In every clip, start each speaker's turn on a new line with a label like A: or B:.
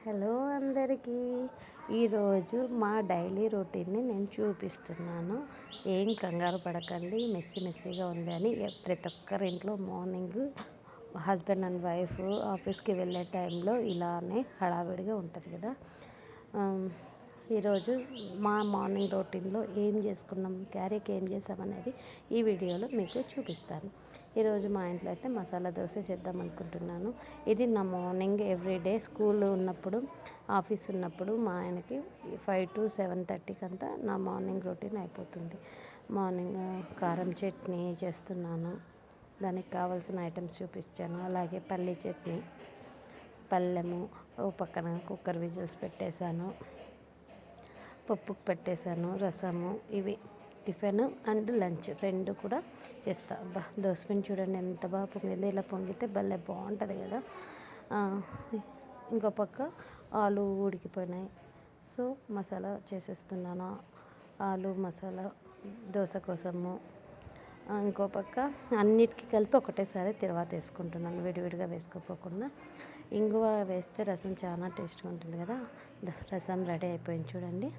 A: Hello అందరికీ. ఈరోజు మా డైలీ రొటీన్ని నేను చూపిస్తున్నాను. ఏం కంగారు పడకండి, మెస్సీగా ఉంది అని. ప్రతి ఒక్కరి ఇంట్లో మార్నింగ్ హస్బెండ్ అండ్ వైఫ్ ఆఫీస్కి వెళ్ళే టైంలో ఇలానే హడావిడిగా ఉంటుంది కదా. ఈరోజు మా మార్నింగ్ రొటీన్లో ఏం చేసుకున్నాం, క్యారీకి ఏం చేసామనేది ఈ వీడియోలో మీకు చూపిస్తాను. ఈరోజు మా ఇంట్లో అయితే మసాలా దోశ చేద్దాం అనుకుంటున్నాను. ఇది నా మార్నింగ్ ఎవ్రీడే. స్కూల్ ఉన్నప్పుడు, ఆఫీస్ ఉన్నప్పుడు మా ఆయనకి 5 to 7:30 అంతా నా మార్నింగ్ రొటీన్ అయిపోతుంది. మార్నింగ్ కారం చట్నీ చేస్తున్నాను. దానికి కావాల్సిన ఐటమ్స్ చూపించాను. అలాగే పల్లీ చట్నీ, పళ్ళెము, ఓ పక్కన కుక్కర్ విజిల్స్ పెట్టేశాను, పప్పుకు పెట్టేశాను, రసము. ఇవి టిఫిన్ అండ్ లంచ్ రెండు కూడా చేస్తా. దోసపిండి చూడండి ఎంత బాగా పొంగింది. ఇలా పొంగితే భలే బాగుంటుంది కదా. ఇంకో పక్క ఆలు ఉడికిపోయినాయి, సో మసాలా చేసేస్తున్నాను. ఆలు మసాలా దోశ కోసము. ఇంకో పక్క అన్నిటికీ కలిపి ఒకటేసారి తర్వాత వేసుకుంటున్నాను, విడివిడిగా వేసుకోకుండా. ఇంగువ వేస్తే రసం చాలా టేస్ట్గా ఉంటుంది కదా. రసం రెడీ అయిపోయింది చూడండి.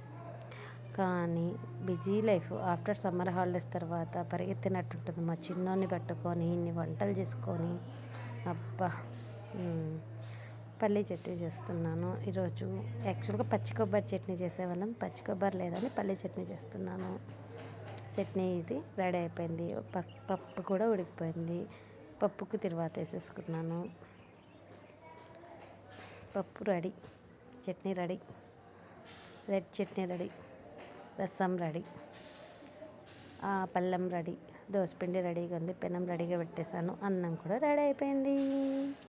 A: కానీ busy life after summer holidays తర్వాత పరిగెత్తినట్టుంటుంది. మా చిన్నోని పట్టుకొని ఇన్ని వంటలు చేసుకొని అబ్బా. పల్లీ చట్నీ చేస్తున్నాను ఈరోజు. యాక్చువల్గా పచ్చి కొబ్బరి చట్నీ చేసేవాళ్ళం, పచ్చి కొబ్బరి లేదని పల్లీ చట్నీ చేస్తున్నాను. చట్నీ ఇది రెడీ అయిపోయింది. పప్పు కూడా ఉడికిపోయింది. పప్పుకు తిరువాత వేసేసుకున్నాను. పప్పు ready, chutney ready, red chutney ready, రసం రెడీ, పళ్ళెం రెడీ, దోసపిండి రెడీగా ఉంది, పెనం రెడీగా పెట్టేశాను, అన్నం కూడా రెడీ అయిపోయింది.